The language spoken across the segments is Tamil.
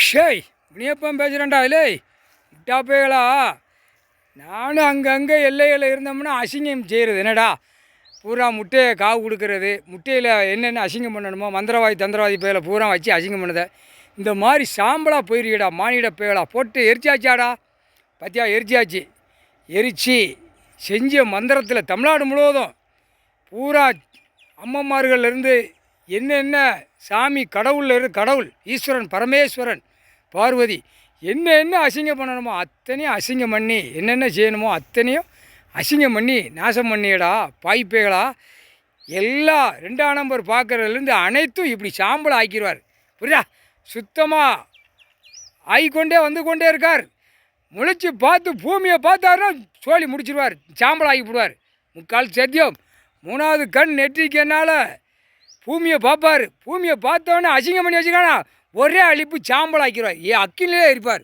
ஷேய் முனியப்பன் பேசுகிறேன்டா இல்லை முட்டா பேகளா. நானும் அங்கங்கே எல்லையில் இருந்தோம்னா அசிங்கம் செய்கிறது என்னடா, பூரா முட்டையை காவு கொடுக்கறது, முட்டையில் என்னென்ன அசிங்கம் பண்ணணுமோ மந்திரவாதி தந்திரவாதி பேகளை பூரா வச்சு அசிங்கம் பண்ணுதை. இந்த மாதிரி சாம்பலாக போயிருக்கடா மானிட பேகளா. போட்டு எரிச்சாச்சாடா, பார்த்தியா எரிச்சாச்சு. எரித்து செஞ்ச மந்திரத்தில் தமிழ்நாடு முழுவதும் பூரா அம்மம்மார்கள்லேருந்து என்னென்ன சாமி கடவுள் ஈஸ்வரன் பரமேஸ்வரன் பார்வதி என்ன அசிங்கம் பண்ணணுமோ அத்தனையும் அசிங்கம் பண்ணி என்னென்ன செய்யணுமோ அத்தனையும் அசிங்கம் பண்ணி நாசம் பண்ணியடா பாய்ப்பேகளா. எல்லா 2ஆம் நம்பர் பார்க்குறதுலேருந்து அனைத்தும் இப்படி சாம்பல் ஆக்கிடுவார். புரியுதா? சுத்தமாக ஆகிக்கொண்டே வந்து கொண்டே இருக்கார். முளைச்சி பார்த்து பூமியை பார்த்தாருன்னா சோழி முடிச்சிடுவார், சாம்பல் ஆகிவிடுவார். முக்கால் சத்தியம். 3வது கண் நெற்றிக்கனால பூமியை பார்ப்பார். பூமியை பார்த்தோன்னே அசிங்கம் பண்ணி வச்சுக்கானா ஒரே அழிப்பு சாம்பல் ஆக்கிடுவார். அக்கினிலே எரிப்பார்.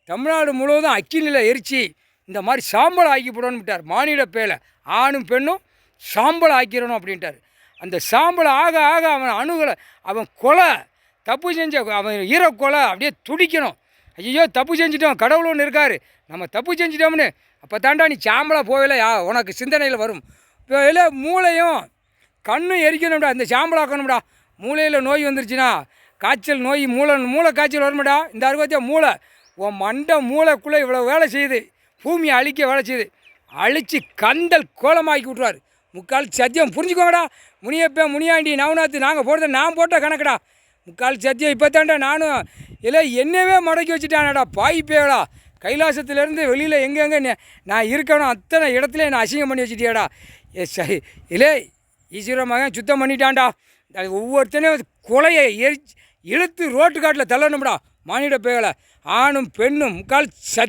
தமிழ்நாடு முழுவதும் அக்கினியில் எரித்து இந்த மாதிரி சாம்பல் ஆக்கிவிடணும்னு விட்டார். மானிட பேலை ஆணும் பெண்ணும் சாம்பல் ஆக்கிடணும் அப்படின்ட்டார். அந்த சாம்பல் ஆக ஆக அவன் அணுகளை அவன் கொலை தப்பு செஞ்ச அவன் ஈரக்கொலை அப்படியே துடிக்கணும். ஐயோ தப்பு செஞ்சிட்டோம், கடவுள் ஒன்று இருக்கார், நம்ம தப்பு செஞ்சிட்டோம்னு. அப்போ தாண்டா நீ சாம்பலாக போகல உனக்கு சிந்தனையில் வரும். இப்போ இல்லை மூளையும் கண்ணும் எரிக்கணும்டா, இந்த சாம்பலாக்கணும்டா. மூளையில் நோய் வந்துருச்சுன்னா காய்ச்சல் நோய் மூளை காய்ச்சல் வருமாடா. இந்த அறுபத்தியா மூளை உன் மண்டை மூளைக்குள்ளே இவ்வளோ வேலை செய்யுது, பூமியை அழிக்க வேலை செய்யுது. அழித்து கந்தல் கோலமாக்கி விட்ருவார். முக்கால் சத்தியம் புரிஞ்சுக்கோங்கடா. முனியப்பன் முனியாண்டி நவநாத்து நாங்கள் போடுறத நான் போட்ட கணக்குடா. முக்கால் சத்தியம் இப்போ தாண்டா நானும் இல்லை என்னவே மடக்கி வச்சுட்டானடா பாய்ப்பேடா. கைலாசத்துலேருந்து வெளியில் எங்கெங்கே நான் இருக்கணும் அத்தனை இடத்துல என்னை அசிங்கம் பண்ணி வச்சுட்டியாடா. சரி இல்லை ஈஸ்வர மகன் சுத்தம் பண்ணிட்டான்டா. அது ஒவ்வொருத்தனையும் கொலையை இழுத்து ரோட்டு காட்டில் தள்ளணும்டா. மானிட பேகளை ஆணும் பெண்ணும் முக்கால்